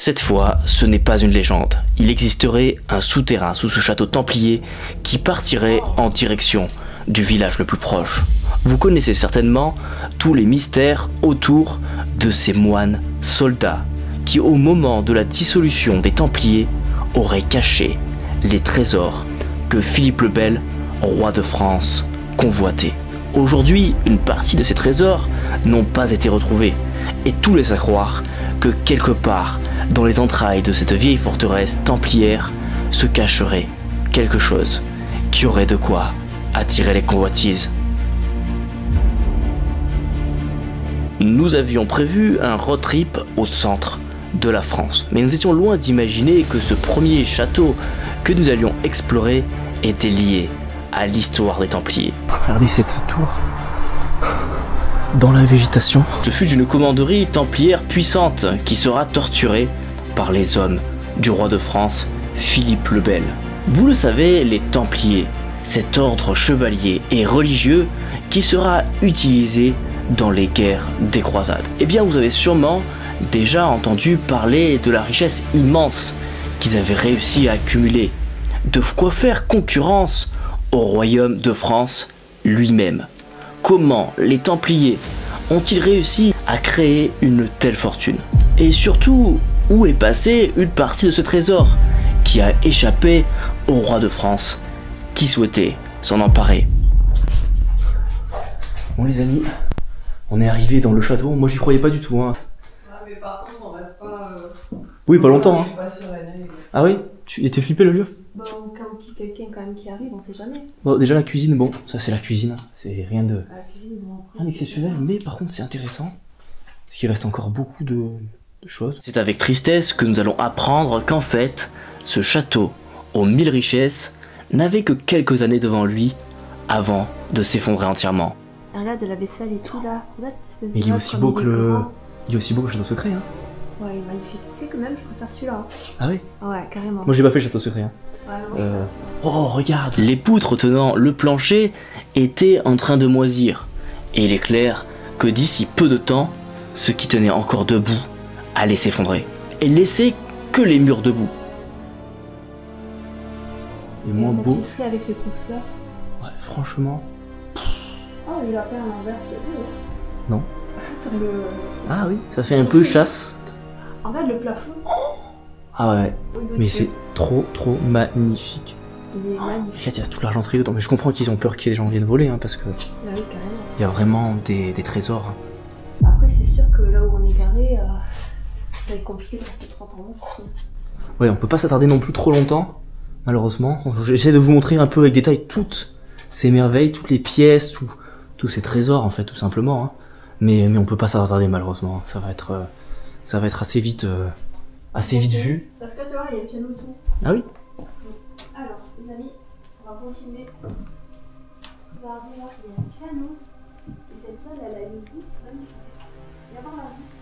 Cette fois, ce n'est pas une légende. Il existerait un souterrain sous ce château templier qui partirait en direction du village le plus proche. Vous connaissez certainement tous les mystères autour de ces moines soldats qui, au moment de la dissolution des Templiers, auraient caché les trésors que Philippe le Bel, roi de France, convoitait. Aujourd'hui, une partie de ces trésors n'ont pas été retrouvés, et tout laisse à croire que quelque part dans les entrailles de cette vieille forteresse templière se cacherait quelque chose qui aurait de quoi attirer les convoitises. Nous avions prévu un road trip au centre de la France, mais nous étions loin d'imaginer que ce premier château que nous allions explorer était lié à l'histoire des Templiers. Regardez cette tour dans la végétation. Ce fut une commanderie templière puissante qui sera torturée par les hommes du roi de France, Philippe le Bel. Vous le savez, les Templiers, cet ordre chevalier et religieux qui sera utilisé dans les guerres des croisades. Eh bien, vous avez sûrement déjà entendu parler de la richesse immense qu'ils avaient réussi à accumuler, de quoi faire concurrence au royaume de France lui-même. Comment les Templiers ont-ils réussi à créer une telle fortune? Et surtout, où est passée une partie de ce trésor qui a échappé au roi de France qui souhaitait s'en emparer? Bon les amis, on est arrivé dans le château, moi j'y croyais pas du tout hein. Ah mais par contre on reste pas... Oui pas longtemps hein. Je suis pas sereine. Ah oui? Tu étais flippé le lieu? Bon, comme quelqu'un quand même qui arrive, on sait jamais. Bon déjà la cuisine, bon ça c'est la cuisine, c'est rien de... La cuisine, bon, après, rien d'exceptionnel, mais par contre c'est intéressant, parce qu'il reste encore beaucoup de choses. C'est avec tristesse que nous allons apprendre qu'en fait, ce château aux 1000 richesses n'avait que quelques années devant lui avant de s'effondrer entièrement. Regarde la vaisselle et tout là, regarde cette espèce de... Mais il est aussi beau que le... Il est aussi beau que le château secret hein. Ouais, il est magnifique. Tu sais que même je préfère celui-là. Ah oui? Ouais, carrément. Moi j'ai pas fait le château secret hein. Ouais, moi, je préfère celui-là. Oh regarde! Les poutres tenant le plancher étaient en train de moisir, et il est clair que d'ici peu de temps, ce qui tenait encore debout allait s'effondrer, et laisser que les murs debout. Et moins beau. L'épicerie avec les grosses fleurs. Ouais franchement... Oh, le lapin à l'envers, tu l'as vu, hein? Non. Sur le... Ah oui, ça fait un peu chasse. Regarde le plafond. Ah ouais, Oui, mais c'est trop magnifique. Il est magnifique. Regarde, il y a tout l'argenterie dedans, mais je comprends qu'ils ont peur que les gens viennent voler, hein, parce que Bah oui, carrément. il y a vraiment des trésors. hein. Après, c'est sûr que là où on est garé, ça va être compliqué de rester 30 ans ici. Ouais, on peut pas s'attarder non plus trop longtemps, malheureusement. J'essaie de vous montrer un peu avec détail toutes ces merveilles, toutes les pièces, tous ces trésors, en fait, tout simplement. Hein. Mais on peut pas s'attarder malheureusement. Ça va être assez vite vu. Parce que tu vois, il y a le piano tout. Ah oui. Alors, les amis, on va continuer. Regardez là, il y a un piano. Et cette salle, elle a une voûte magnifique. Viens voir la voûte.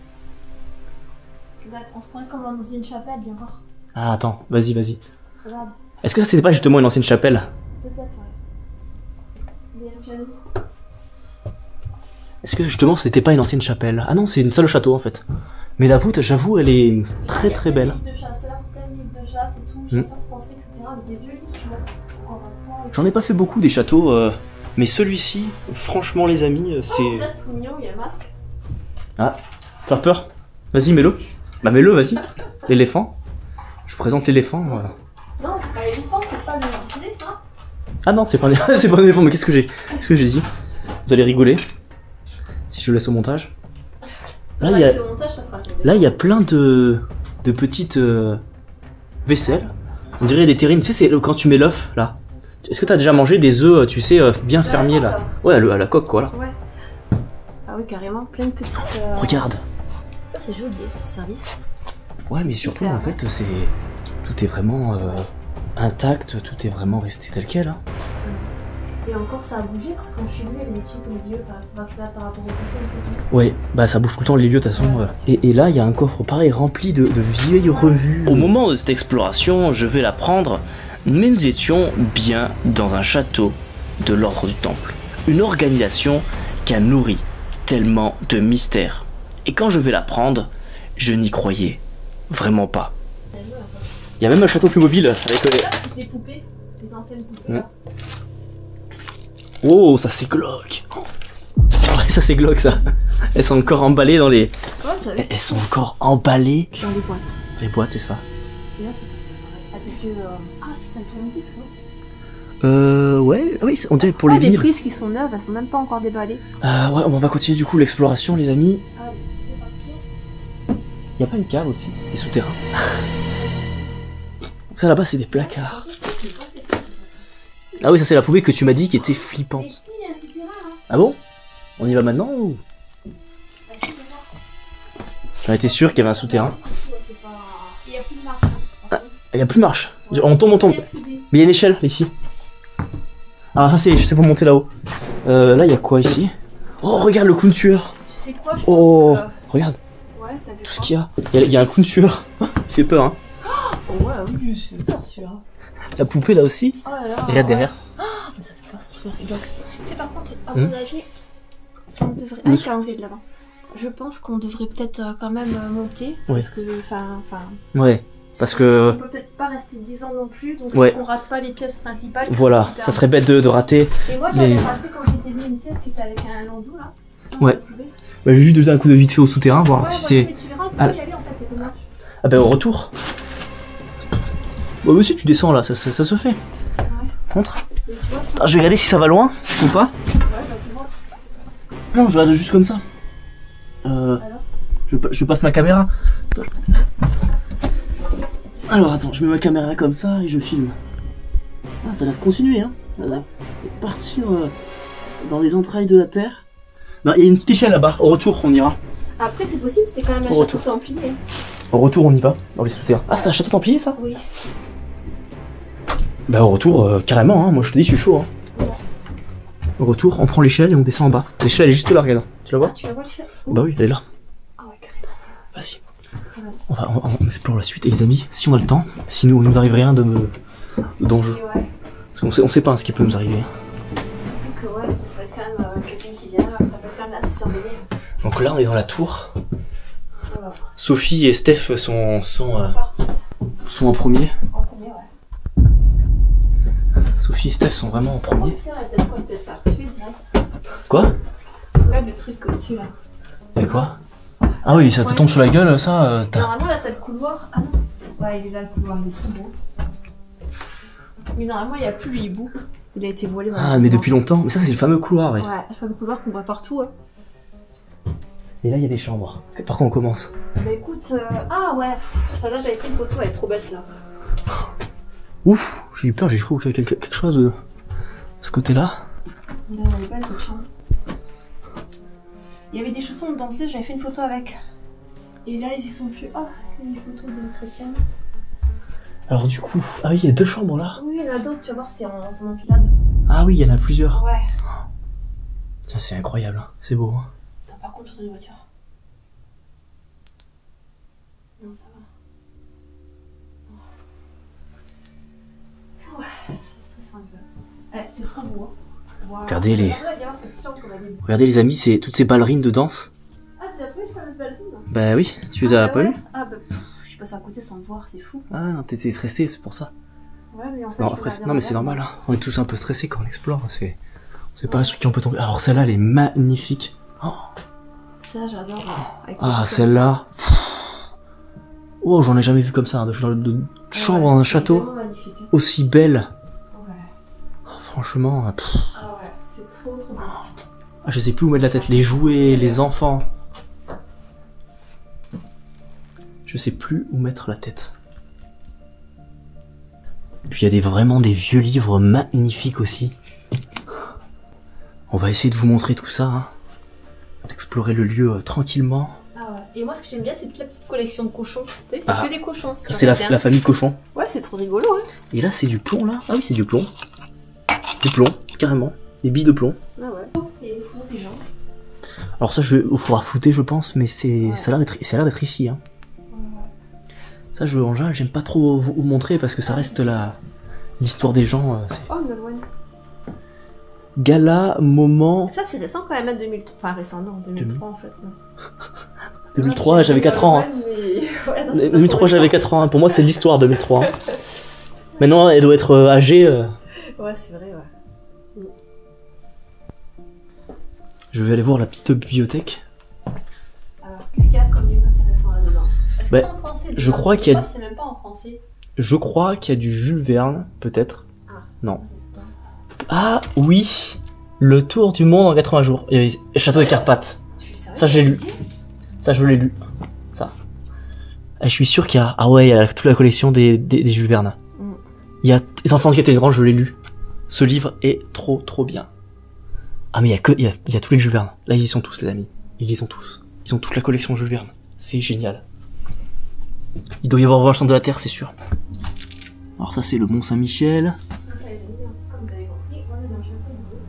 Regarde, on se prend comme dans une chapelle, viens voir. Ah attends, vas-y. Regarde, Est-ce que ça c'était pas justement une ancienne chapelle? peut-être, ouais. Il y a le piano. Est-ce que justement c'était pas une ancienne chapelle? Ah non, c'est une salle au château en fait. Mais la voûte, j'avoue, elle est très belle. Plein de livres de chasseurs, plein de livres de chasse et tout, chasseurs français, etc. Avec des vieux livres, tu vois. Encore un fois. J'en ai pas fait beaucoup des châteaux, mais celui-ci, franchement les amis, c'est... Oh, regarde, c'est mignon, il y a un masque. Ah, t'as peur? Vas-y, mets-le. Bah mets-le, vas-y. L'éléphant. Je présente l'éléphant. Voilà. Non, c'est pas l'éléphant, c'est pas le Disney, ça. Ah non, c'est pas c'est pas un éléphant, mais qu'est-ce que j'ai dit? Vous allez rigoler. Si je le laisse au montage. Là, il y a... Au montage, ça fera rire. Là, il y a plein de petites vaisselles. On dirait des terrines. Tu sais, c'est quand tu mets l'œuf, là. Est-ce que t'as déjà mangé des œufs, tu sais, bien fermiers, là? Ouais, à la coque, quoi, là. Ouais. Ah oui, carrément, plein de petites... Regarde. Ça, c'est joli, ce service. Ouais, mais surtout, super. en fait, tout est vraiment intact, tout est vraiment resté tel quel. Hein. Et encore, ça a bougé, parce que quand je suis venue, il y avait des trucs au milieu, par rapport aux anciennes photos. Ouais, bah ça bouge tout le temps les lieux de toute façon. Et là, il y a un coffre pareil rempli de vieilles revues. Au moment de cette exploration, je vais l'apprendre, mais nous étions bien dans un château de l'ordre du Temple. Une organisation qui a nourri tellement de mystères. Et quand je vais l'apprendre, je n'y croyais Vraiment pas. Il y a même un château plus mobile avec les... Là, toutes les poupées, les anciennes poupées. Là. Oh, ça c'est glauque. Ouais, ça c'est glauque ça. Elles sont encore emballées dans les... Ouais, ça va. Elles sont encore emballées Dans les boîtes. les boîtes, c'est ça. Et là, c'est pas des vieux. Ah, c'est un tourne-disque, non? Ouais, oui, on dirait pour Ah, les des vinyles. prises qui sont neuves, elles sont même pas encore déballées. Ouais, on va continuer du coup l'exploration, les amis. Allez, c'est parti. Y a pas une cave aussi, des souterrains. Ça là-bas, c'est des placards. Ah oui, ça c'est la poupée que tu m'as dit qui était Mais flippante. si, il y a un souterrain, là. Ah bon? On y va maintenant ou? Bah, si, c'est ça. J'en étais sûr qu'il y avait un souterrain. C'est pas... Il y a plus de marche. Hein. Il y a plus de marche. On tombe, on tombe. Mais il y a une échelle ici. Alors ça c'est pour monter là-haut. Là il y a quoi ici? Oh regarde le clown tueur. Tu sais quoi, je Oh pense regarde que... Ouais, t'as vu tout ce qu'il y a. Il y a un clown tueur. Il fait peur hein. Oh ouais, oui, je fais peur celui-là. La poupée là aussi. Oh là là. Regarde derrière. Mais ça fait peur, ça se fait, c'est glauque. C'est par contre, à Hmm. mon avis, on devrait... Ah, c'est l'enlever de là-bas. Je pense qu'on devrait peut-être quand même monter. Ouais. Parce que, enfin... Ouais. Parce que On peut peut-être pas rester 10 ans non plus, donc Ouais. faut qu'on rate pas les pièces principales. qui voilà, sont super ça serait bête de rater. Et moi j'avais les- raté quand j'étais vue une pièce qui était avec un landau là. Ça, on Ouais. l'a trouvé. Bah, j'ai juste jeté un coup de vite fait au souterrain, voir Ouais, si ouais, c'est. mais tu verras, on peut Ah. y aller en fait, il y a des marches. Ah bah au retour. Bah aussi tu descends là, ça se fait. Ouais. Contre. Et tu vois, Attends, je vais regarder si ça va loin ou pas. ouais, vas-y, vois. Non, je regarde juste comme ça. Alors Je passe ma caméra. Alors attends, je mets ma caméra comme ça et je filme. Ah, ça a l'air de continuer, hein. Et partir dans les entrailles de la terre. Non, il y a une petite échelle là-bas. Au retour, on ira. Après, c'est possible, c'est quand même un Au château retour. templier. Au retour, on y va. Dans les souterrains. Ah, c'est un château templier, ça? Oui. Bah, au retour, carrément, hein. Moi, je te dis, je suis chaud, hein. Au retour, on prend l'échelle et on descend en bas. L'échelle, elle est juste là, regarde. Tu la vois? Tu vas voir le château? Bah oui, elle est là. Ah ouais, carrément. Vas-y. Vas-y. On explore la suite. Et les amis, si on a le temps, si nous arrive rien d'enjeu. Ouais. Parce qu'on sait pas ce qui peut nous arriver. Surtout que ouais, ça peut être quand même quelqu'un qui vient, ça peut être quand même assez surveillé. Donc là, on est dans la tour. Voilà. Sophie et Steph sont C'est parti. en premier. En premier, ouais. Sophie et Steph sont vraiment en Oh, premier. tiens, la tête, quoi, peut-être par tuer direct. Quoi? Regarde le truc au-dessus là. Et quoi? Ah oui, ça te tombe sur la gueule, ça. Normalement, là, t'as le couloir. Ah non. Ouais, il est là le couloir, il est trop beau. Mais normalement, il n'y a plus le hibou. Il a été volé dans le Ah, mais couloir. depuis longtemps. Mais ça, c'est le fameux couloir, ouais. Ouais, le couloir qu'on voit partout. Hein. Et là, il y a des chambres. Par contre, on commence. Bah écoute, ah ouais, ça là, j'avais fait une photo, elle est trop belle celle-là. Ouf, j'ai eu peur, j'ai cru qu'il y avait quelque chose de ce côté-là. Là, elle est belle cette chambre. Il y avait des chaussons de danseuse, j'avais fait une photo avec. Et là, ils y sont plus. Oh, une photo de chrétienne. Alors, du coup, ah oui, il y a deux chambres là. Oui, il y en a d'autres, tu vas voir, c'est en enfilade. Ah oui, il y en a plusieurs. Ouais. Tiens, c'est incroyable, hein. C'est beau. Hein. Par contre, je suis dans les voitures. Non, ça va. Ouais, c'est stressant un peu. Ouais, c'est trop beau. Hein. Wow. Regardez les- Cette chambre comme elle est beau. Regardez les amis, c'est toutes ces ballerines de danse. Ah, tu as trouvé une fameuse ballerine? Bah oui, tu les as pas ouais. vues? Ah bah, je suis passée à côté sans voir, c'est fou. Ah non, t'étais stressé, c'est pour ça. Ouais, mais en fait. Non, je après, regardais non mais c'est en normal, hein. On est tous un peu stressés quand on explore, c'est pas un truc qui on peut tomber. Alors celle-là, elle est magnifique. Oh, Ça, j'adore. Avec ah, les celle-là. Oh, j'en ai jamais vu comme ça, hein, de chambre dans un c'est château vraiment magnifique. aussi belle. Ouais. Oh, franchement, Ah ouais, c'est trop trop beau. ah, je sais plus où mettre la tête. Les jouets, les enfants. Je sais plus où mettre la tête. Puis il y a vraiment des vieux livres magnifiques aussi. On va essayer de vous montrer tout ça. Hein. Explorer le lieu tranquillement. Ah ouais. Et moi, ce que j'aime bien, c'est toute la petite collection de cochons. T'as vu, c'est Ah. que des cochons. ce que C'est j'aime bien. la famille cochon. Ouais, c'est trop rigolo, hein. Et là, c'est du plomb là. Ah oui, c'est du plomb. Du plomb, carrément. Des billes de plomb. Ah ouais. Et les fous des gens. Alors ça, il faudra flouter, je pense, mais Ouais. ça a l'air d'être ici. Hein. Ça, en général, j'aime pas trop vous montrer parce que ça reste l'histoire des gens. C'est Oh, Nolwenn. gala, moment. Ça, c'est récent quand même, à 2003. Enfin, récent, non, 2003 en fait, non. 2003, j'avais 4 ans. Hein. Mais... 2003, j'avais 4 ans. Hein. Pour moi, c'est l'histoire 2003. Hein. Maintenant, elle doit être âgée. Ouais, c'est vrai, ouais. Je vais aller voir la petite bibliothèque. Alors, qu'est-ce qu'il y a comme livre intéressant là-dedans? Est-ce que Bah, c'est en français? je crois qu'il y a... C'est même pas en français. Je crois qu'il y a du Jules Verne, peut-être. Ah. Non. Ah, oui. Le tour du monde en 80 jours. Il y avait le château des Carpates. Ça, j'ai lu. Ça, je l'ai lu. Ça. Et je suis sûr qu'il y a... Ah ouais, il y a toute la collection des Jules Verne. Il y a Les Enfants qui étaient grands, je l'ai lu. Ce livre est trop bien. Ah mais il y a tous les Jules Verne. Là, ils y sont tous, les amis. Ils les ont tous. Ils ont toute la collection Jules Verne. C'est génial. Il doit y avoir le centre de la Terre, c'est sûr. Alors ça, c'est le Mont Saint-Michel. Comme vous avez compris, on est dans le château de Beau.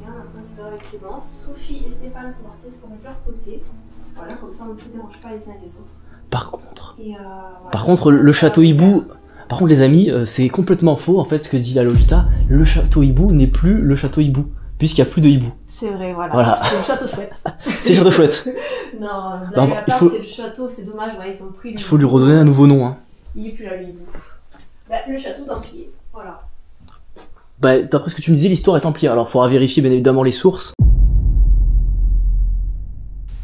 Et on est en train de se faire avec Clémence. Sophie et Stéphane sont partis se mettre de leur côté. Voilà, comme ça on ne se dérange pas les uns les autres. Par contre... Et voilà. Par contre, le château Hibou... Par contre, les amis, c'est complètement faux, en fait, ce que dit la Lolita. Le château Hibou n'est plus le château Hibou, puisqu'il n'y a plus de hibou. C'est vrai, voilà. C'est le château chouette. C'est le château chouette. Non, Bah, blague à part, c'est le château, c'est dommage, ouais, ils ont pris... Il faut lui redonner un nouveau nom, hein. Il est plus là, le hibou. Bah, le château d'Empire, voilà. Bah, d'après ce que tu me disais, l'histoire est templière, alors il faudra vérifier bien évidemment les sources.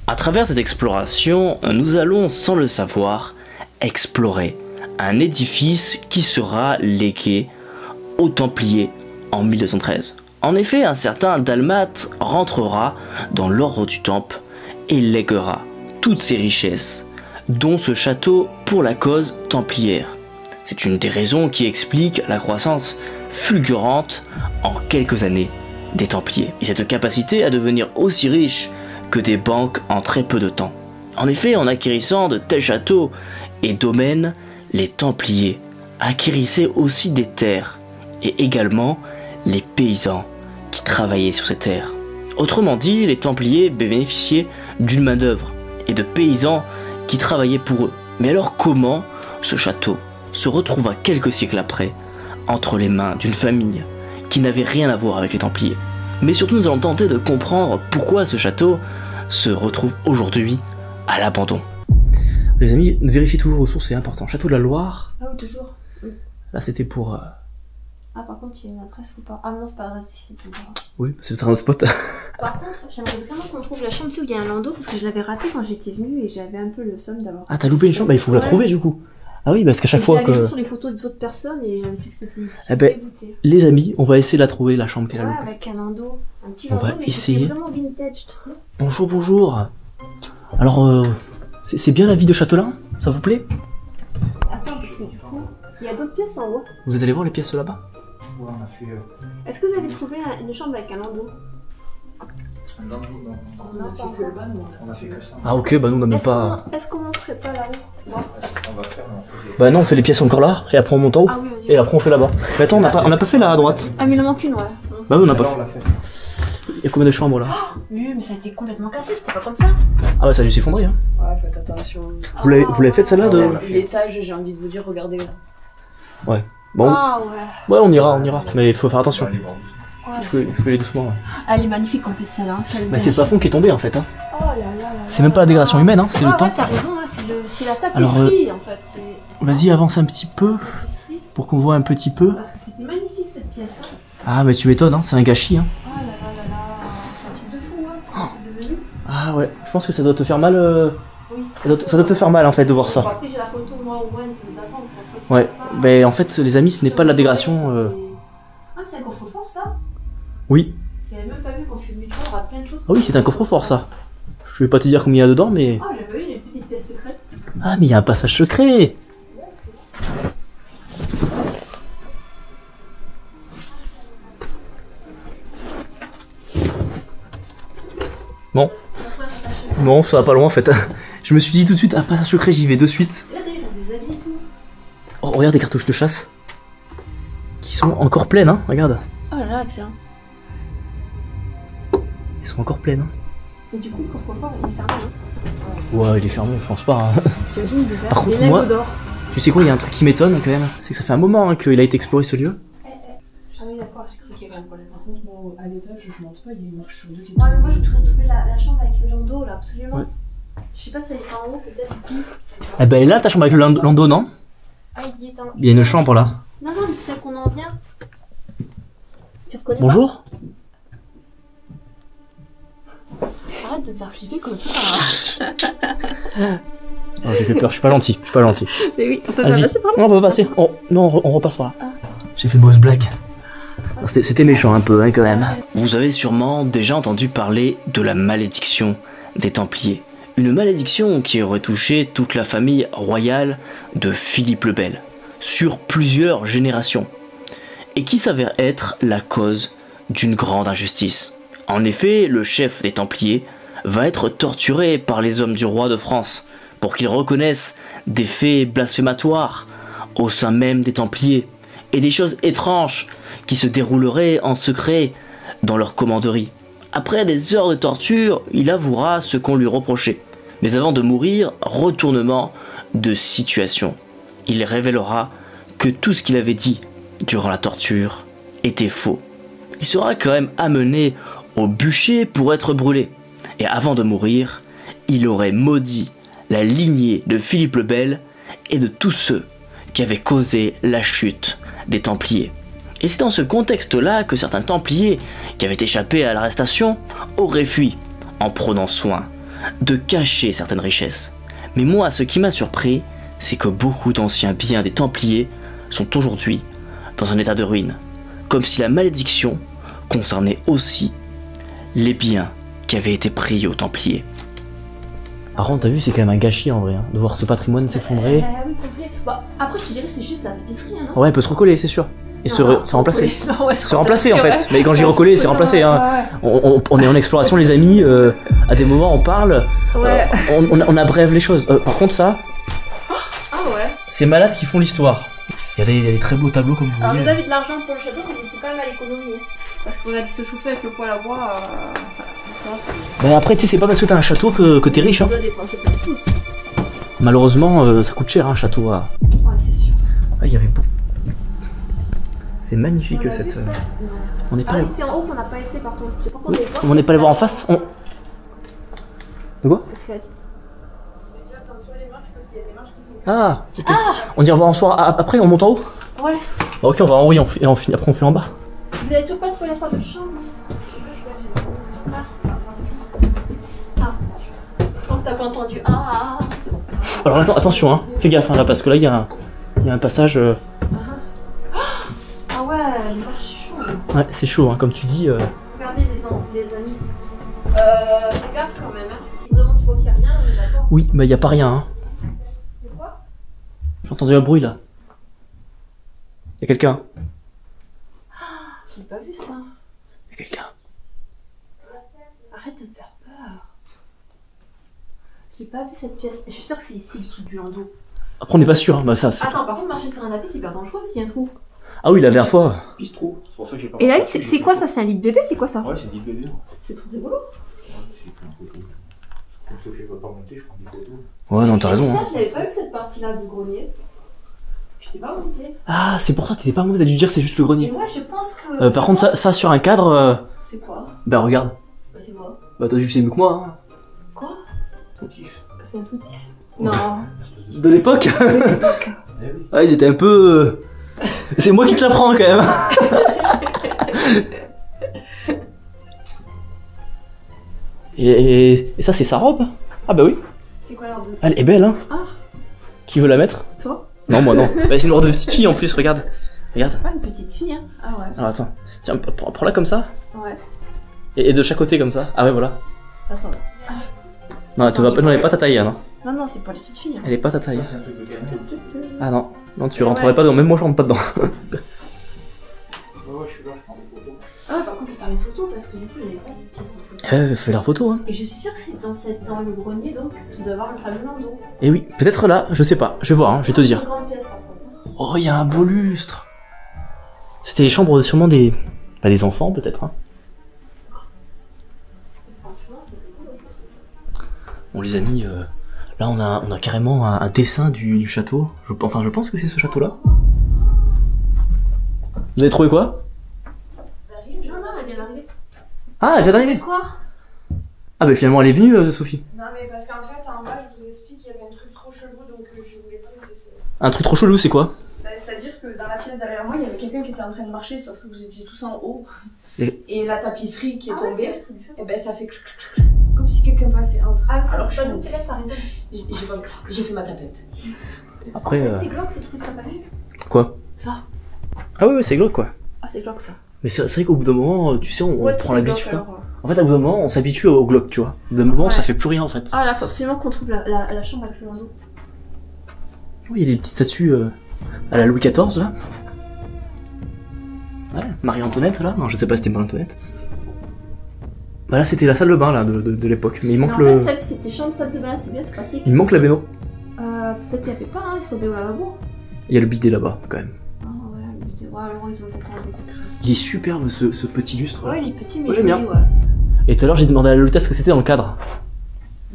À travers cette exploration, nous allons, sans le savoir, explorer un édifice qui sera légué aux Templiers en 1213. En effet, un certain Dalmate rentrera dans l'ordre du Temple et lèguera toutes ses richesses, dont ce château pour la cause templière. C'est une des raisons qui explique la croissance fulgurante en quelques années des Templiers, et cette capacité à devenir aussi riche que des banques en très peu de temps. En effet, en acquérissant de tels châteaux et domaines, les Templiers acquérissaient aussi des terres, et également les paysans qui travaillaient sur ces terres. Autrement dit, les Templiers bénéficiaient d'une main-d'œuvre et de paysans qui travaillaient pour eux. Mais alors comment ce château se retrouva quelques siècles après entre les mains d'une famille qui n'avait rien à voir avec les Templiers? Mais surtout, nous allons tenter de comprendre pourquoi ce château se retrouve aujourd'hui à l'abandon. Les amis, vérifiez toujours aux sources, c'est important. Château de la Loire. Ah oui, toujours. Là, c'était pour... Ah, par contre, il y a une adresse ou pas? Ah non, c'est pas l'adresse ici. Oui, c'est un spot. Par contre, j'aimerais vraiment qu'on trouve la chambre, tu sais, où il y a un landau, parce que je l'avais raté quand j'étais venue et j'avais un peu le somme d'avoir. Ah, t'as loupé une chambre? Bah, il faut la trouver du coup. Ah oui, parce qu'à chaque fois que... Je l'avais vu sur les photos des autres personnes et je me suis dit que c'était ici. Eh ben, les amis, on va essayer de la trouver, la chambre qu'elle a ouais, loupée. avec un landau. Un petit On landau, va mais essayer. vraiment vintage, tu sais. Bonjour, bonjour. Alors, c'est bien la vie de Châtelain? Ça vous plaît? Attends, parce que du coup, il y a d'autres pièces en haut. Vous êtes allé voir les pièces là-bas? Ouais, on a fait... Est-ce que vous avez trouvé une chambre avec un landau? Non, On a fait que le bas, nous. on a fait que ça. Ah ok, bah nous on n'a même pas... Est-ce qu'on monterait pas là-haut? On va faire, mais on fait des... Bah non, on fait les pièces encore là, et après on monte en haut, Ah oui, vas-y. et après on fait là-bas. Mais attends, on n'a pas fait là à droite. Ah, mais il en manque une, ouais. Bah oui, on n'a pas Là, fait. on l'a fait. Il y a combien de chambres là? Oui, mais ça a été complètement cassé, c'était pas comme ça. Ah bah ça a dû s'effondrer hein. Ouais, faites attention. Vous l'avez fait celle-là de... L'étage, j'ai envie de vous dire, regardez là. Ouais. Bon, Ah ouais. ouais on ira, mais il faut faire attention. On va aller voir doucement. Il faut aller doucement. Ouais. Elle est magnifique en plus celle-là. Mais c'est le plafond qui est tombé en fait hein. Oh là là là. C'est même pas la dégradation humaine hein, c'est le temps. Ouais, t'as raison, hein, c'est la Alors, tapisserie en fait. C'est Vas-y avance un petit peu, la tapisserie. pour qu'on voit un petit peu. Parce que c'était magnifique cette pièce. Hein. Ah mais tu m'étonnes hein, c'est un gâchis hein. Oh là là là là. C'est un truc de fou, hein. Comment c'est devenu. Ah ouais, je pense que ça doit te faire mal... Oui. Ça doit te faire mal en fait de voir Bon, ça. après j'ai la photo moi au moins d'avant. Ouais, mais en fait les amis ce n'est pas de la dégradation... Ah, c'est un coffre-fort ça? Oui. J'avais même pas vu quand je suis venue, tu vois, on a plein de choses. Ah oui, c'est un coffre-fort ça. Je vais pas te dire combien il y a dedans, mais... Ah, j'avais eu une petite pièce secrète. Ah, mais il y a un passage secret. Bon. Non, ça va pas loin en fait. Je me suis dit tout de suite, un passage secret, j'y vais de suite. Là, d'ailleurs, il y a des habits et tout. Oh, regarde des cartouches de chasse. Qui sont encore pleines, hein, regarde. Oh là là, excellent. Elles sont encore pleines. Hein. Et du coup, le coffre-fort, il est fermé. Hein. Ouais, il est fermé, je pense pas. Hein. T'imagines, il est ouvert. Par contre, des moi- lingots d'or. Tu sais quoi, il y a un truc qui m'étonne quand même. C'est que ça fait un moment hein, qu'il a été exploré ce lieu. Ah oui, d'accord, j'ai cru qu'il y avait un problème. Par contre, moi, à l'étage, je monte pas, il y a une marche sur deux qui Ouais, mais moi, je voudrais trouver la chambre avec le landau, là, absolument. Ouais. Je sais pas si elle est en haut, peut-être. Eh ben là, ta chambre avec le landau, non? Ah, il est en... Il y a une chambre là. Non, non, mais c'est celle qu'on en vient. Tu reconnais Bonjour. pas? Arrête de me faire flipper comme ça. Oh, j'ai fait peur, je suis pas gentil, je suis pas gentil. Mais oui, on peut pas Vas-y. passer par là. Non, on peut pas passer. Non, on repasse par là. Ah. J'ai fait une mauvaise blague. C'était méchant un peu, hein, quand même. Vous avez sûrement déjà entendu parler de la malédiction des Templiers. Une malédiction qui aurait touché toute la famille royale de Philippe le Bel, sur plusieurs générations, et qui s'avère être la cause d'une grande injustice. En effet, le chef des Templiers va être torturé par les hommes du roi de France, pour qu'ils reconnaissent des faits blasphématoires au sein même des Templiers, et des choses étranges qui se dérouleraient en secret dans leur commanderie. Après des heures de torture, il avouera ce qu'on lui reprochait. Mais avant de mourir, retournement de situation. Il révélera que tout ce qu'il avait dit durant la torture était faux. Il sera quand même amené au bûcher pour être brûlé. Et avant de mourir, il aurait maudit la lignée de Philippe le Bel et de tous ceux qui avaient causé la chute des Templiers. Et c'est dans ce contexte-là que certains Templiers qui avaient échappé à l'arrestation auraient fui, en prenant soin de cacher certaines richesses. Mais moi, ce qui m'a surpris, c'est que beaucoup d'anciens biens des Templiers sont aujourd'hui dans un état de ruine, comme si la malédiction concernait aussi les biens qui avaient été pris aux Templiers. Par contre, t'as vu, c'est quand même un gâchis en vrai, hein, de voir ce patrimoine s'effondrer. Oui, complet. Bon, après, je te dirais que c'est juste la tapisserie, hein, non? Ouais, elle peut se recoller, c'est sûr. Et se remplacer. Non, ouais, Se remplacer en fait. Mais quand j'ai recollé, c'est remplacé. Hein. On est en exploration, les amis. À des moments, on parle. Ouais. On abrève les choses. Par contre, ça, Ah ouais. c'est malade qui font l'histoire. Il y a des très beaux tableaux comme vous Alors, voyez. vous avez de l'argent pour le château, mais n'hésitez pas à mal économiser. Parce qu'on a dit se chauffer avec le poêle à bois. Bah après, tu sais, c'est pas parce que t'as un château que t'es riche. Hein. On doit dépenser plein de sous aussi. Malheureusement, ça coûte cher un château. Ouais, c'est sûr. Ah, il y avait beau. C'est magnifique On a cette. vu ça? Non. On n'est Ah pas. oui, c'est en haut qu'on n'a pas été par contre. Je sais pas qu'on les voit. On n'est pas allé voir en face. De quoi? Qu'est-ce qu'elle a dit? Ah, ok. On dit au revoir en soir. Après, on monte en haut. Ouais. Bah, ok, on va en haut et après on fait en bas. Vous avez toujours pas trouvé la femme de chambre? Ah. Tant que t'as pas entendu. Ah, c'est bon. Alors attention, hein. Fais gaffe hein, là parce que là il y a un passage. Ah ouais, les marches c'est chaud. Ouais, c'est chaud, hein, comme tu dis. Regardez les amis. Fais gaffe quand même, hein. Si vraiment tu vois qu'il y a rien, on est d'accord. Oui, mais il y a pas rien. Hein. C'est quoi? J'ai entendu un bruit là. Il y a quelqu'un. J'ai pas vu ça. Il y a quelqu'un. Arrête de me faire peur. J'ai pas vu cette pièce. Je suis sûre que c'est ici le truc du landau. Après on n'est pas sûr. Hein, bah ça. Attends, par contre marcher sur un tapis c'est hyper dangereux s'il y a un trou. Ah oui, la dernière fois. Puis se trouve, c'est pour ça que j'ai pas. Et là, c'est quoi ça? C'est un lit de bébé? C'est quoi ça? Ouais, c'est 10 bébés. C'est trop rigolo. Ouais, j'ai pris un photo. Comme Sophie va pas monter, je prends des photos. Ouais, non, t'as raison. Ça, Hein. je n'avais pas vu cette partie-là du grenier. Je t'ai pas monté. Ah, c'est pour ça que t'étais pas monté. T'as dû dire c'est juste le Et grenier. moi, je pense que. Par contre, ça sur un cadre. C'est quoi? Bah regarde. Bah, c'est quoi? Bah t'as vu, c'est mieux que moi. Hein. Quoi? Motif. C'est un soutif? Non. De l'époque. Eh oui. Ah, ils étaient un peu. C'est moi qui te l'apprends quand même. Et ça, c'est sa robe. Ah bah oui. C'est quoi l'heure de. Elle est belle, hein. Ah. Qui veut la mettre? Toi? Non, moi non. Bah, c'est une robe de petite fille en plus, regarde. Regarde. Pas une petite fille, hein? Ah ouais. Alors attends. Tiens, prends-la comme ça. Ouais. Et de chaque côté comme ça. Ah ouais, voilà. Attends. Non, elle est pas ta taille, hein, non. Non, non, c'est pour les petites filles. Hein. Elle est pas ta taille. C'est un truc de gamin. Ah non. Non, tu Ouais. rentrerais pas dedans. Même moi, je rentre pas dedans. Ouais, je suis là, je prends des photos. Ah, par contre, je vais faire une photo parce que du coup, je n'avais pas cette pièce en photo. Fais la photo, hein. Et je suis sûre que c'est dans le grenier, donc tu dois avoir le fameux landau. Et oui, peut-être là, je sais pas. Je vais voir, hein, je vais te C'est dire. une grande pièce, par contre. Oh, il y a un beau lustre. C'était les chambres sûrement des. Bah, des enfants, peut-être, hein. Franchement, c'est cool aussi. Bon, les amis, là, on a carrément un dessin du château. Je pense que c'est ce château-là. Vous avez trouvé quoi? Non, non, elle vient d'arriver. Ah, elle vient d'arriver. Quoi? Ah, bah finalement, elle est venue, Sophie. Non mais parce qu'en fait en bas Un truc trop chelou, c'est quoi? Bah, c'est-à-dire que dans la pièce derrière moi, il y avait quelqu'un qui était en train de marcher, sauf que vous étiez tous en haut. Et la tapisserie qui est tombée, et ben ça fait comme si quelqu'un passait entre. Ah, alors je je suis suis ça résonne. j'ai fait ma tapette. Après. C'est glauque ce truc, t'as pas vu? Quoi? Ça. Ah oui, c'est glauque quoi. Ah, c'est glauque ça. Mais c'est vrai qu'au bout d'un moment, tu sais, on prend c'est l'habitude. glauque, Hein. alors. En fait, au bout d'un moment, on s'habitue au glauque, tu vois. Au bout d'un moment, Ouais. ça fait plus rien en fait. Ah, là, faut absolument qu'on trouve la chambre avec le landau. Oui, il y a des petites statues à la Louis XIV là. Ouais, Marie-Antoinette là. Non, je sais pas si c'était Marie-Antoinette. Bah là, c'était la salle de bain là de l'époque. Mais il manque Mais en le. fait, t'as vu, c'était chambre, salle de bain, c'est bien, c'est pratique. Il manque la baignoire. Peut-être qu'il y avait pas, hein, il s'habille au lavabo. Il y a le bidet là-bas quand même. Ah ouais, ouais, alors ils ont peut-être enlevé quelque chose. Il est superbe ce petit lustre. Ouais, il est petit, mais Moi, j'aime joli, bien. ouais. Et tout à l'heure, j'ai demandé à Lolita ce que c'était dans le cadre.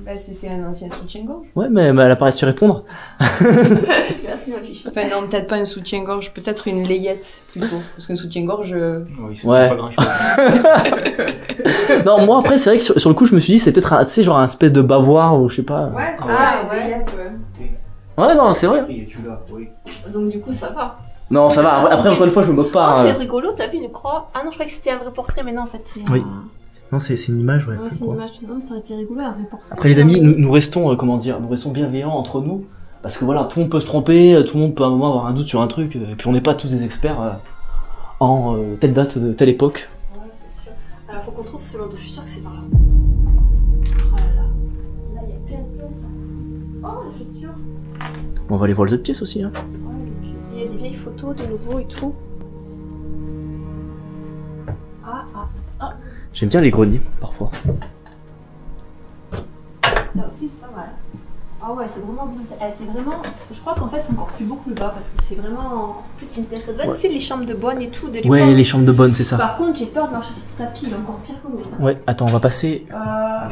Bah, c'était un ancien soutien-gorge. Ouais, mais elle a pas réussi à répondre. Merci, ma fiche. Enfin, non, peut-être pas un soutien-gorge, peut-être une layette plutôt. Parce qu'un soutien-gorge. Oui, c'est Ouais. pas grand chose. Non, moi après, c'est vrai que sur le coup, je me suis dit, c'est peut-être, tu sais, genre un espèce de bavoir ou je sais pas. Ouais, c'est Ah, ça, ouais. layette, ouais. Ouais, non, c'est vrai. Et tu l'as, oui. Donc, du coup, ça va. Non, ça va. Après, encore une fois, je me moque Oh, pas. c'est rigolo, t'as vu une croix? Ah non, je croyais que c'était un vrai portrait, mais non, en fait, c'est. Oui. Non, c'est une image, ouais. Ouais, c'est quoi. une image. Non, mais ça aurait été rigolo, un vrai portrait. Après, les amis, nous restons, comment dire, nous restons bienveillants entre nous. Parce que voilà, tout le monde peut se tromper, tout le monde peut à un moment avoir un doute sur un truc. Et puis, on n'est pas tous des experts en telle date, de telle époque. Ouais, c'est sûr. Alors, faut qu'on trouve ce landau, je suis sûre que c'est par là. Oh là là. Là, il y a plein de pièces. Oh, les chaussures. On va aller voir les autres pièces aussi. Hein. Ouais, il y a des vieilles photos de nouveau et tout. Ah, J'aime bien les greniers, parfois. là aussi, c'est pas mal. Ah ouais, c'est vraiment vintage. C'est vraiment. Je crois qu'en fait, c'est encore plus beau que le bas parce que c'est vraiment encore plus vintage. Ça doit être, Ouais. tu sais, les chambres de bonne et tout de l'époque. Ouais, les chambres de bonne, c'est ça. Par contre, j'ai peur de marcher sur ce tapis, il est encore pire que l'autre. Hein. Ouais, attends, on va passer. Je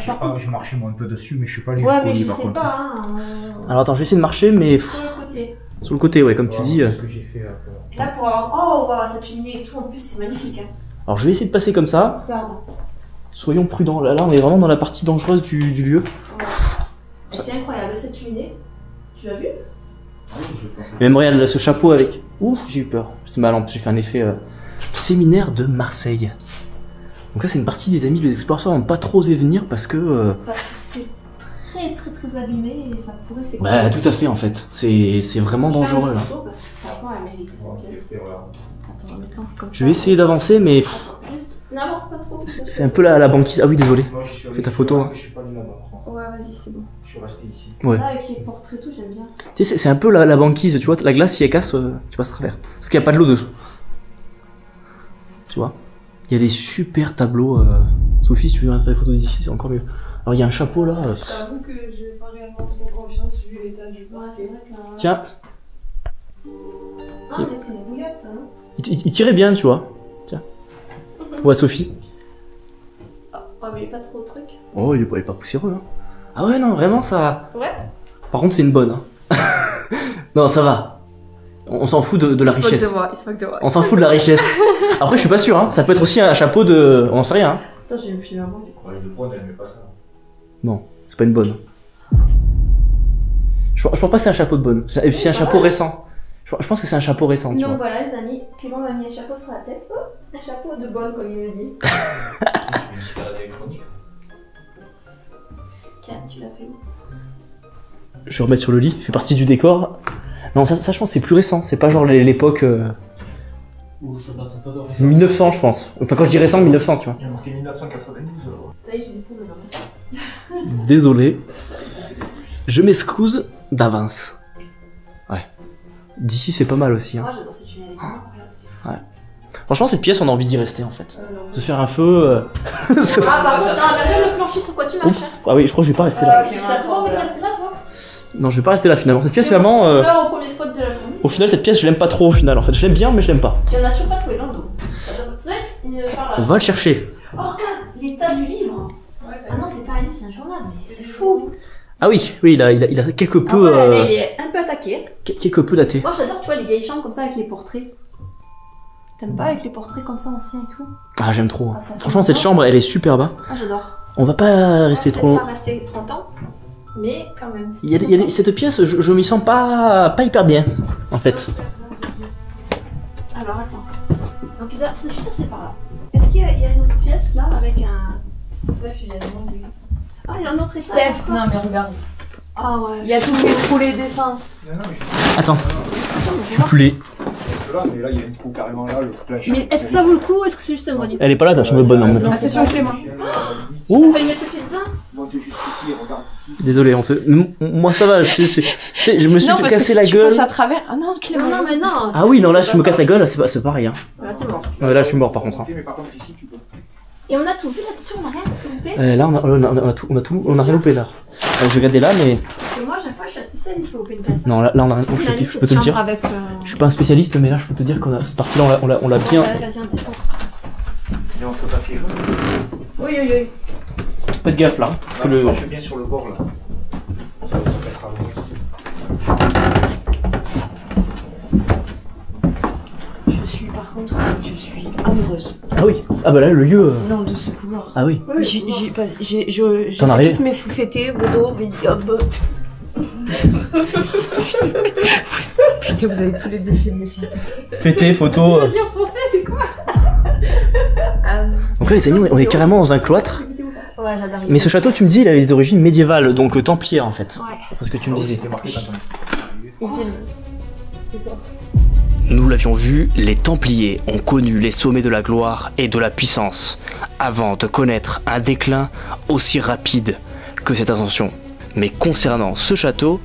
sais Par pas, contre. j'ai marché moi un peu dessus, mais je suis pas allé Ouais, jusqu'au mais lit je par sais contre. pas, hein. Alors, attends, je vais essayer de marcher, mais Sur le côté. sur le côté, ouais, comme tu dis. C'est ce que j'ai fait. Et là, pour avoir. Oh, wow, cette cheminée et tout, en plus, c'est magnifique. Hein. Alors, je vais essayer de passer comme ça. Regarde. Soyons prudents. Là, on est vraiment dans la partie dangereuse du lieu. Ouais. Et c'est incroyable, cette cheminée. Tu l'as vue? Et même regarde là, ce chapeau avec. Ouh, j'ai eu peur. C'est mal, en plus j'ai fait un effet séminaire de Marseille. Donc là c'est une partie des amis, les explorateurs n'ont pas trop osé venir parce que. Parce que c'est très très très abîmé et ça pourrait s'écrouler. Bah tout à fait en fait. C'est vraiment Je vais faire dangereux une là. photo parce que franchement, elle mérite cette pièce. Attends, en mettant comme ça. Je vais essayer d'avancer, mais Attends, juste. N'avance pas trop. c'est un peu la banquise. Ah oui, désolé. Moi, je suis Fais ta photo, hein. Je suis pas allé là-bas. Ouais, vas-y, c'est bon. Je suis resté ici. Ouais. Là, avec les portraits et tout, j'aime bien. Tu sais, c'est un peu la banquise, tu vois. La glace, si elle casse, tu passes à travers. Sauf qu'il n'y a pas de l'eau dessous. Tu vois. Il y a des super tableaux. Sophie, si tu veux faire des photos d'ici, c'est encore mieux. Alors il y a un chapeau là. J'avoue que j'ai pas réellement trop confiance vu l'état du Ouais, c'est vrai que là. Tiens, Ah, mais c'est une bouillette, ça, non? il tirait bien, tu vois. Tiens. Ouais, Sophie. Ah, mais il est pas trop de trucs. Oh, il est pas poussiéreux. Hein. Ah ouais, non, vraiment, ça. Ouais. Par contre, c'est une bonne. Hein. Non, ça va. On s'en fout de la richesse. Il se moque de moi. On s'en fout de la richesse. Après, je suis pas sûr. Hein. Ça peut être aussi un chapeau de. On sait rien. Hein. Attends, j'ai me filé un moment. Ouais, le bois, elle met pas ça. Non, c'est pas une bonne. Je pense pas que c'est un chapeau de bonne. C'est un chapeau récent. Je pense que c'est un chapeau récent, tu Donc vois. voilà, les amis, Clément m'a mis un chapeau sur la tête. Oh, un chapeau de bonne, comme il me dit. Tu fais une cigarette électronique. Tiens, tu l'as pris où? Je vais remettre sur le lit. Fait partie du décor. Non, ça je pense que c'est plus récent. C'est pas genre l'époque Ou ça date pas de récent. 1900, je pense. Enfin, quand je dis récent, 1900, tu vois. Il y a marqué 1992 alors. Ça y est, j'ai des poules maintenant. Désolé. Je m'excuse d'avance. Ouais. D'ici, c'est pas mal aussi. Hein. Moi, j'adore cette cheminée, elle est vraiment incroyable. C'est fou. Franchement, cette pièce, on a envie d'y rester en fait. Non. De faire un feu. Ah, par contre, non, même le plancher sur quoi tu marches. Hein. Ah oui, je crois que je vais pas rester là. T'as trop envie de rester là, toi? Non, je vais pas rester là finalement. Cette pièce, finalement. Là, au premier spot de la journée. Au final, cette pièce, je l'aime pas trop au final. En fait, je l'aime bien, mais je l'aime pas. Puis on a toujours pas trouvé l'ando. C'est vrai que c'est une par On là. va le chercher. Oh, regarde, l'état du livre. Ouais, Ah non, c'est pas un livre, c'est un journal, mais c'est fou. Ah oui, il a quelque Ah peu. ouais, mais il est un peu attaqué. Quelque peu daté. Moi, j'adore, tu vois, les vieilles chambres comme ça avec les portraits. T'aimes pas avec les portraits comme ça anciens et tout? Ah, j'aime trop. Ah, ça fait Franchement, cette longtemps. chambre, elle est superbe. Hein. Ah, j'adore. On va pas rester Peut-être trop. pas rester 30 ans. Mais quand même. Cette pièce, je m'y sens pas hyper bien, en fait. Alors attends. Donc je suis sûre que c'est par là. Est-ce qu'il y a une autre pièce là avec un. Steph, il y a demandé. Ah, il y a un autre ici. Steph, non mais regarde. Ah ouais. Il y a tous les dessins. Attends. Je suis plus laid. Là, mais là, il y a une trou carrément là, le plancher. Mais est-ce que ça vaut le coup? Est-ce que c'est juste un grenier? Elle est pas là, ta chambre de bonne maman. Attention Clément. Ouh. On va y mettre le pied dedans? Monte juste ici, regarde ici. Désolé, moi ça va, je me suis cassé la tu gueule. passes à travers. Ah non Clément. Non, mais non. Ah oui, non, là je me casse la gueule, c'est pareil. Hein. Là, c'est bon. Ouais, là je suis mort par contre. Hein. Ok, mais par contre, ici, tu peux. Et on a tout vu là-dessus, on a rien loupé. Là on a rien loupé là. Je vais regarder là, mais. Parce que moi, à chaque fois, je suis un spécialiste pour louper une pièce. Non, là on a rien loupé, je peux te le dire. Avec, Je suis pas un spécialiste, mais là je peux te dire qu'on a cette partie-là, on l'a bien. Ouais, vas-y, on descend. Et on se papier jaune. Oui, oui, oui. Faites gaffe là, parce que le. Je suis bien sur le bord là. Ça va se mettre à l'eau. Je suis amoureuse. Ah oui, ah bah là le lieu. Non, de ce couloir. Ah oui. J'ai T'en as fait rien toutes mes fouettés, Bodo, mais putain, vous avez tous les deux filmé ça. Fêter, photo. Vas-y, en français, c'est quoi? Donc là les amis, on est carrément dans un cloître. Ouais, j'adore. Mais ce château, tu me dis, il avait des origines médiévales, donc templières en fait. Ouais. Parce que tu me disais. C'était marqué quand on Nous l'avions vu, les Templiers ont connu les sommets de la gloire et de la puissance, avant de connaître un déclin aussi rapide que cette ascension. Mais concernant ce château,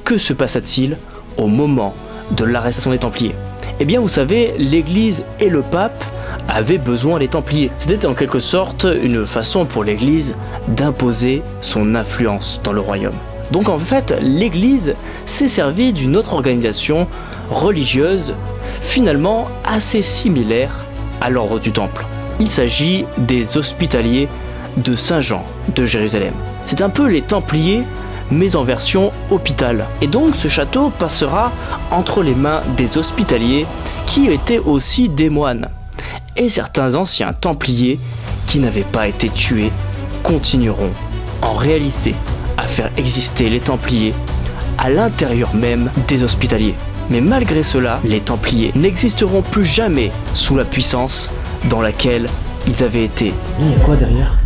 que se passa-t-il au moment de l'arrestation des Templiers? Eh bien vous savez, l'Église et le pape avaient besoin des Templiers. C'était en quelque sorte une façon pour l'Église d'imposer son influence dans le royaume. Donc en fait, l'Église s'est servie d'une autre organisation religieuse finalement assez similaire à l'ordre du Temple. Il s'agit des Hospitaliers de Saint-Jean de Jérusalem. C'est un peu les Templiers mais en version hôpital. Et donc ce château passera entre les mains des Hospitaliers qui étaient aussi des moines. Et certains anciens Templiers qui n'avaient pas été tués continueront en réalité à faire exister les Templiers à l'intérieur même des Hospitaliers. Mais malgré cela, les Templiers n'existeront plus jamais sous la puissance dans laquelle ils avaient été. Il y a quoi derrière?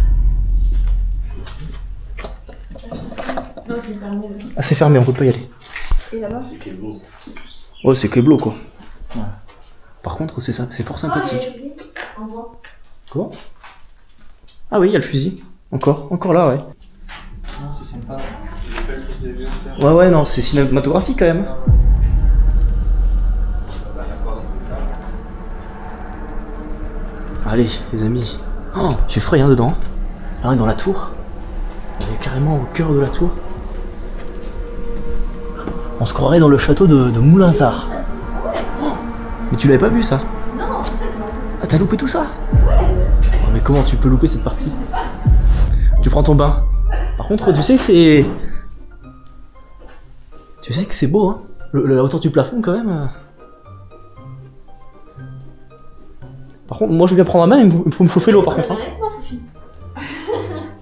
Non, c'est fermé. Ah c'est fermé, on peut pas y aller. Et là-bas? Ouais, c'est Keblo quoi. Ouais. Par contre, c'est ça, c'est fort Ah, il y a sympathique. le fusil en bois. Comment? Ah oui, il y a le fusil. Encore là, ouais. Non, c'est sympa. Ouais, non, c'est cinématographique quand même. Allez, les amis. Oh, j'ai frais hein, dedans. Là, on est dans la tour. On est carrément au cœur de la tour. On se croirait dans le château de Moulinsart. Oh, mais tu l'avais pas vu ça? Non, c'est ça, tu m'as dit. Ah, t'as loupé tout ça? Oh, mais comment tu peux louper cette partie? Tu prends ton bain. Par contre, tu sais que c'est... Tu sais que c'est beau, hein? La hauteur du plafond, quand même. Par contre, moi je veux bien prendre la main, il faut me chauffer l'eau, par contre. Hein. Non, Sophie.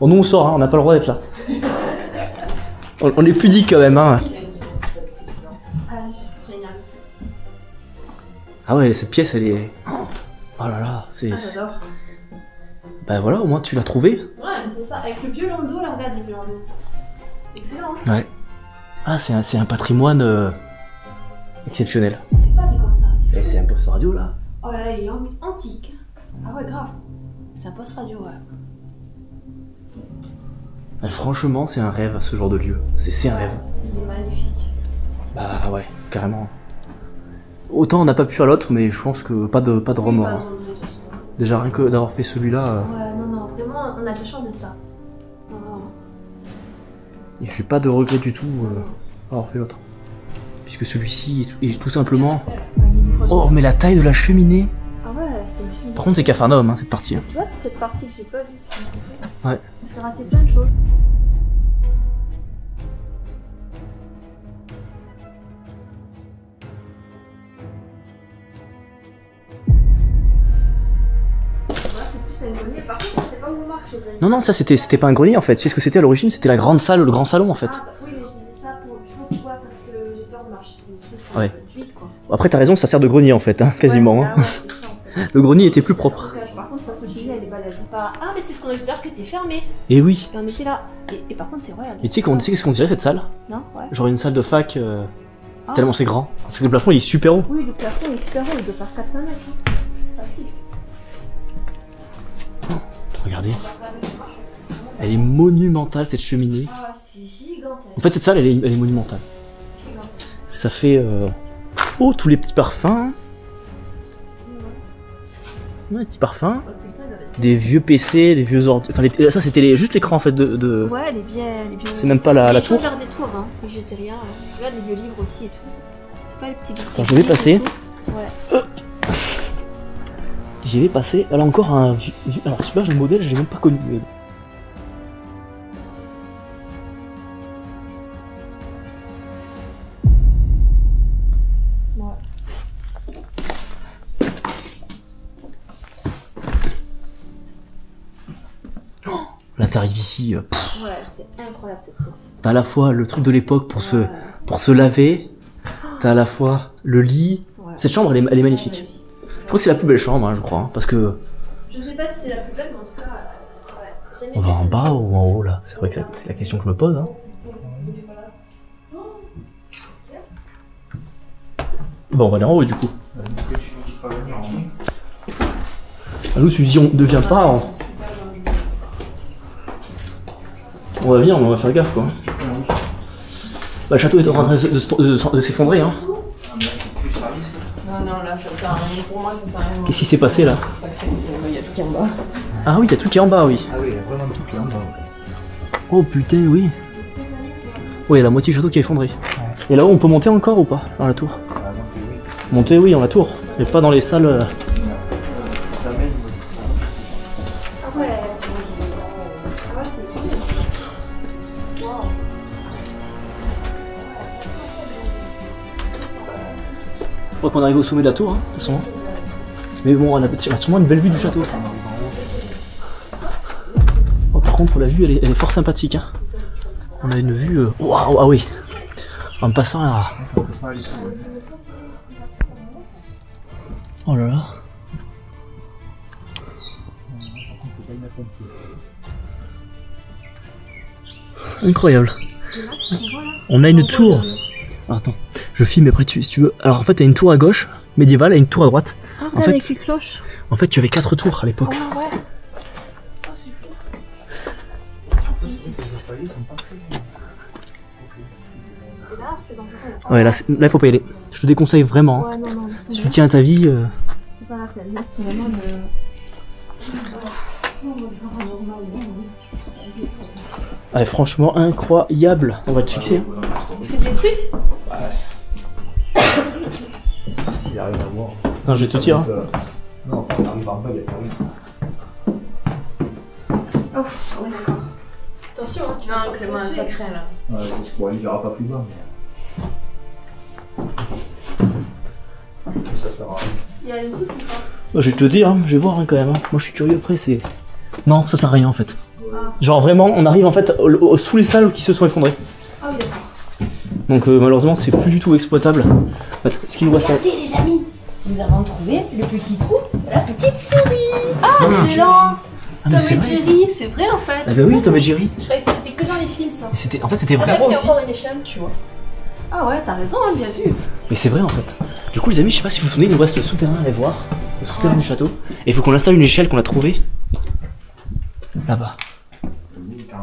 Bon, nous on sort, hein, on n'a pas le droit d'être là. On est pudique quand même, hein. Ah, génial. Ah ouais, cette pièce, elle est... Oh là là, c'est... Ah, j'adore. Bah voilà, au moins tu l'as trouvé. Ouais, mais c'est ça. Avec le violon d'eau, là, regarde le violon d'eau. Excellent. Ouais. Ah, c'est un patrimoine exceptionnel. C'est pas des comme ça. Et c'est un poste radio, là. Oh là là, il est antique. Ah ouais, grave. C'est un poste radio, ouais. Et franchement, c'est un rêve, ce genre de lieu. C'est un rêve. Il est magnifique. Bah ouais, carrément. Autant on n'a pas pu faire l'autre, mais je pense que pas de remords. Hein. De toute façon. Déjà rien que d'avoir fait celui-là, Ouais, non, vraiment, on a de la chance d'être là. Non, vraiment. et j'ai pas de regret du tout d'avoir fait l'autre. Puisque celui-ci est tout simplement... Oh, mais la taille de la cheminée. Ah ouais, c'est une cheminée. Par contre, c'est Capharnaüm, hein, cette partie. Hein. Tu vois, c'est cette partie que j'ai pas vue. qui me s'est fait. Ouais. J'ai raté plein de choses. Voilà, c'est plus un grenier. Par contre, je sais pas où on marche, les amis. Non, ça c'était pas un grenier en fait. Tu sais ce que c'était à l'origine? C'était la grande salle, le grand salon en fait. Ah, Après, t'as raison, ça sert de grenier en fait, hein, quasiment. Ouais, Hein. ah ouais, c'est ça, en fait. Le grenier était plus propre. Par contre, sa cuisine, elle est balèze. Ah, mais c'est ce qu'on a vu tout à l'heure qui était fermé. Et oui. Et on était là. Et par contre, c'est royal. Et tu sais qu'est-ce qu'on dirait cette salle? Non, ouais. Genre une salle de fac, Ah. tellement c'est grand. Parce que le plafond il est super haut. Oui, le plafond est super haut, il doit faire 400 mètres. Hein. Facile. Regardez. Elle est monumentale cette cheminée. Ah, c'est gigantesque. En fait, cette salle elle est monumentale. Gigantesque. Ça fait. Oh, tous les petits parfums. Ouais, petits parfums. Oh, putain, il doit être- Des vieux PC, des vieux ordi. Enfin, ça c'était juste l'écran en fait de. Ouais, les biens. C'est même pas la Mais tour. je regarde des tours, hein. Végétarien. Je regarde les vieux livres aussi et tout. C'est pas les petits livres. Attends, je vais passer. et tout. Ouais. J'y vais passer. Elle a encore un vieux. Alors, super, le modèle, j'ai même pas connu. Ouais. L'intérieur ici, Ouais, c'est incroyable cette pièce. t'as à la fois le truc de l'époque pour Ouais. se laver, t'as à la fois le lit. Ouais. Cette chambre, elle est magnifique. Je crois que c'est la plus belle chambre, hein, je crois, hein, parce que Je sais pas si c'est la plus belle, mais en tout cas, ouais. J'aime on bien va en cette bas pièce. ou en haut là. C'est vrai que c'est la question que je me pose. Hein. Bon, on va aller en haut du coup. Que tu dis pas venir en haut. À nous, tu dis on ne vient pas. On va venir, mais on va faire gaffe quoi. Bah, le château est en train de s'effondrer. Hein. Ah, mais là, c'est plus service. Non, non, là, ça sert à rien. Pour moi, ça sert à rien. Qu'est-ce qui s'est passé là? Sacré, il y a tout qui est en bas. Ah oui, il y a tout qui est en bas, oui. Ah oui, il y a vraiment tout qui est en bas. Oh putain, oui. Oui, il y a la moitié du château qui est effondré. Et là-haut, on peut monter encore ou pas? Dans la tour? Ah, donc, oui. Monter, oui, dans la tour. Mais pas dans les salles. Ça mène, mais c'est ça. Ah ouais. Ah ouais, c'est cool. Wow. Je crois qu'on arrive au sommet de la tour, hein, de toute façon. Mais bon, on a sûrement une belle vue du château. Oh, par contre, la vue, elle est fort sympathique. Hein. On a une vue. Waouh, ah oui. En passant là. Oh là là. Incroyable. On a une tour. Alors, attends, je filme après si tu veux. Alors en fait, t'as une tour à gauche, médiévale, et une tour à droite. Ah, En fait- avec les cloches. En fait, tu avais 4 tours à l'époque. Ah ouais. Les escaliers sont pas très bien. Et là, c'est dangereux. Ouais, là, il faut pas y aller. Je te déconseille vraiment. Ouais, non, non, laisse Si tu tomber. tiens à ta vie. C'est pas la peine. Là, c'est vraiment le. Ouais, franchement, incroyable. On va te fixer. Hein. C'est détruit. Il n'y a rien à voir. Non, je vais te dire. Hein. Non, quand on arrive en bas, il y a plus rien. Ouf, ouais, d'accord. Attention, hein, tu vas Non, te Clément, tuer. ça craint là. Ouais, bon, il verra pas plus bas, mais. Ça sert à rien. Il y a une soupe ou pas? Je vais te dire, hein, je vais voir hein, quand même. Hein. Moi, je suis curieux après. C'est. Non, ça sert à rien en fait. Genre vraiment, on arrive en fait sous les salles qui se sont effondrées. Ah oui, d'accord. Donc malheureusement, c'est plus du tout exploitable. Ce qui nous reste. Regardez, les amis. Nous avons trouvé le petit trou. La petite souris. Ah, excellent. Ah, mais Tom c'est et vrai. Jerry, c'est vrai en fait. Ah bah oui, Tom et Jerry. Je croyais que c'était que dans les films ça. Mais c'était, en fait, c'était Ah, vrai. bah, moi Il y a aussi. encore une échelle, tu vois. Ah ouais, t'as raison, hein, bien vu. Mais c'est vrai en fait. Du coup, les amis, je sais pas si vous vous souvenez, il nous reste le souterrain à aller voir. Le souterrain du château. Et il faut qu'on installe une échelle qu'on a trouvée. Là-bas.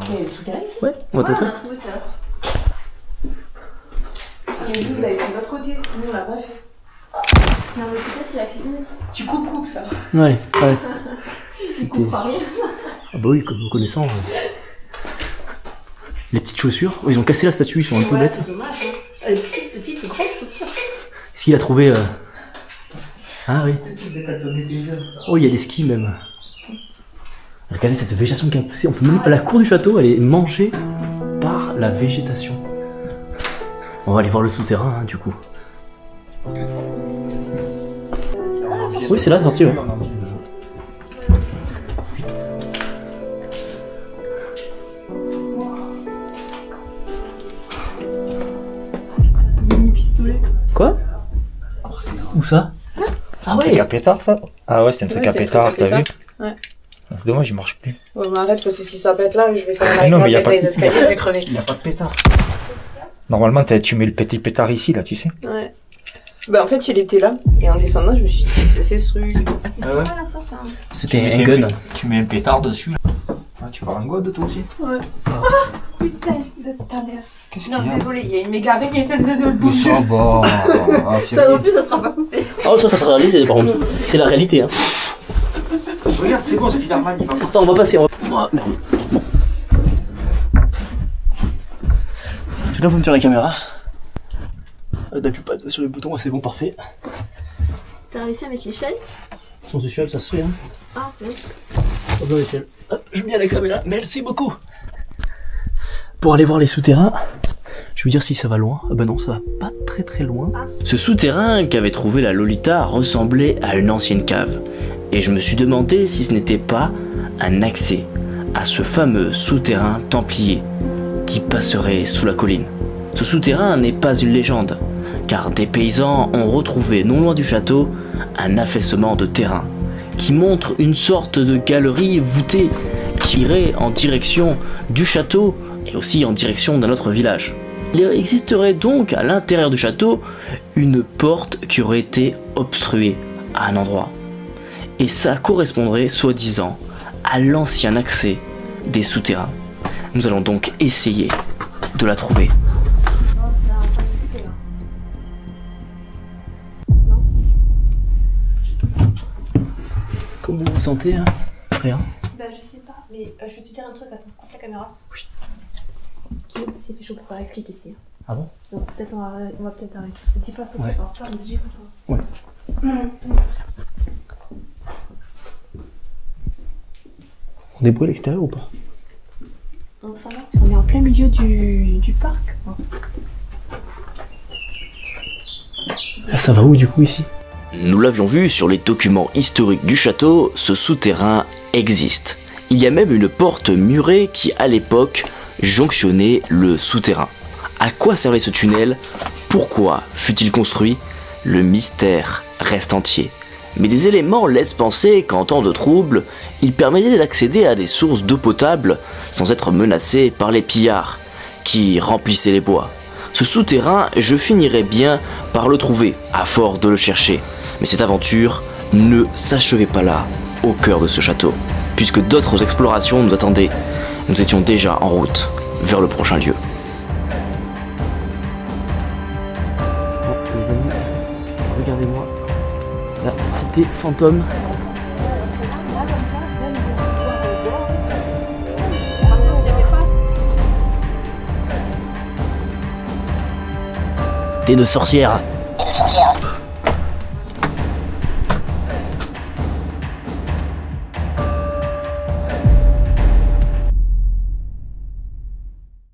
Il y a le souterrain ici. Ouais, on va te Ouais, on montrer. a trouvé tout à l'heure. Mais vous avez fait de votre côté. Nous, on l'a pas fait. Non, mais peut-être c'est la cuisine. Tu coupes ça. Ouais, ouais. Tu C'était. comprends rien. Ah bah oui, comme vous connaissant. Les petites chaussures. Oh, ils ont cassé la statue, ils sont un peu Ouais, bêtes. c'est dommage. Hein. Les petites, grandes chaussures. Est-ce qu'il a trouvé. Ah oui. Oh, il y a des skis même. Regardez cette végétation qui a poussé. On peut même pas. La cour du château, elle est mangée par la végétation. On va aller voir le souterrain, hein, du coup. Oui, c'est là, c'est sorti, ouais. Mini pistolet. Quoi? Où ça? Ah ouais. Un truc à pétard, ça? Ah ouais, c'est un truc à c'est un pétard, truc à t'as vu? Ouais. Ah, c'est dommage, il marche plus. Ouais, mais arrête, parce que si ça pète là, je vais faire la Non, mais y a pas les de- escaliers, je vais crever. Il a pas de pétard. Normalement, tu mets le petit pétard ici, là, tu sais. Ouais. Bah en fait, il était là, et en descendant, je me suis dit, qu'est-ce que c'est ce truc? Ah ouais. Voilà, ça, c'est un. C'était un gun. Tu mets un pétard dessus. Ah, tu parles en god, toi aussi? Ouais. Putain de ta mère. Qu'est-ce Non, qu'il y a? désolé, il y a une méga araignée pleine de Mais bouche. ça va. Ah, c'est Ça vrai. non plus, ça sera pas coupé. Oh, ça sera réalisé par contre. C'est la réalité, hein. Regarde, c'est bon, Spider-Man, il va pas. Attends, on va passer. Oh, merde. Là, vous me tirez la caméra. N'appuie pas sur le bouton, c'est bon, parfait. T'as réussi à mettre l'échelle? Sans échelle, ça se fait, hein. Ah, ouais. Pas besoin d'échelle. Hop, je mets à la caméra. Merci beaucoup. Pour aller voir les souterrains, je veux dire si ça va loin. Ah bah non, ça va pas très très loin. Ce souterrain qu'avait trouvé la Lolita ressemblait à une ancienne cave, et je me suis demandé si ce n'était pas un accès à ce fameux souterrain templier qui passerait sous la colline. Ce souterrain n'est pas une légende, car des paysans ont retrouvé non loin du château un affaissement de terrain qui montre une sorte de galerie voûtée qui irait en direction du château et aussi en direction d'un autre village. Il existerait donc à l'intérieur du château une porte qui aurait été obstruée à un endroit. Et ça correspondrait soi-disant à l'ancien accès des souterrains. Nous allons donc essayer de la trouver. Comment vous vous sentez, hein? Rien. Bah, je sais pas, mais je vais te dire un truc, attends, coupe la caméra. Oui. Ok, c'est fait chaud pour faire les flics ici. Ah bon? Donc, peut-être on va peut-être arrêter. Dis pas ça, Ouais. pas, mais dis pas ça. Ouais. On est bruit à l'extérieur ou pas? Non, ça va. On est en plein milieu du parc. Quoi. Ah, ça va où du coup ici? Nous l'avions vu sur les documents historiques du château, ce souterrain existe. Il y a même une porte murée qui, à l'époque, jonctionnait le souterrain. À quoi servait ce tunnel? Pourquoi fut-il construit? Le mystère reste entier. Mais des éléments laissent penser qu'en temps de trouble, il permettait d'accéder à des sources d'eau potable sans être menacé par les pillards qui remplissaient les bois. Ce souterrain, je finirais bien par le trouver, à force de le chercher. Mais cette aventure ne s'achevait pas là, au cœur de ce château, puisque d'autres explorations nous attendaient. Nous étions déjà en route vers le prochain lieu. Bon, les amis, regardez-moi. La cité fantôme. T'es une sorcière.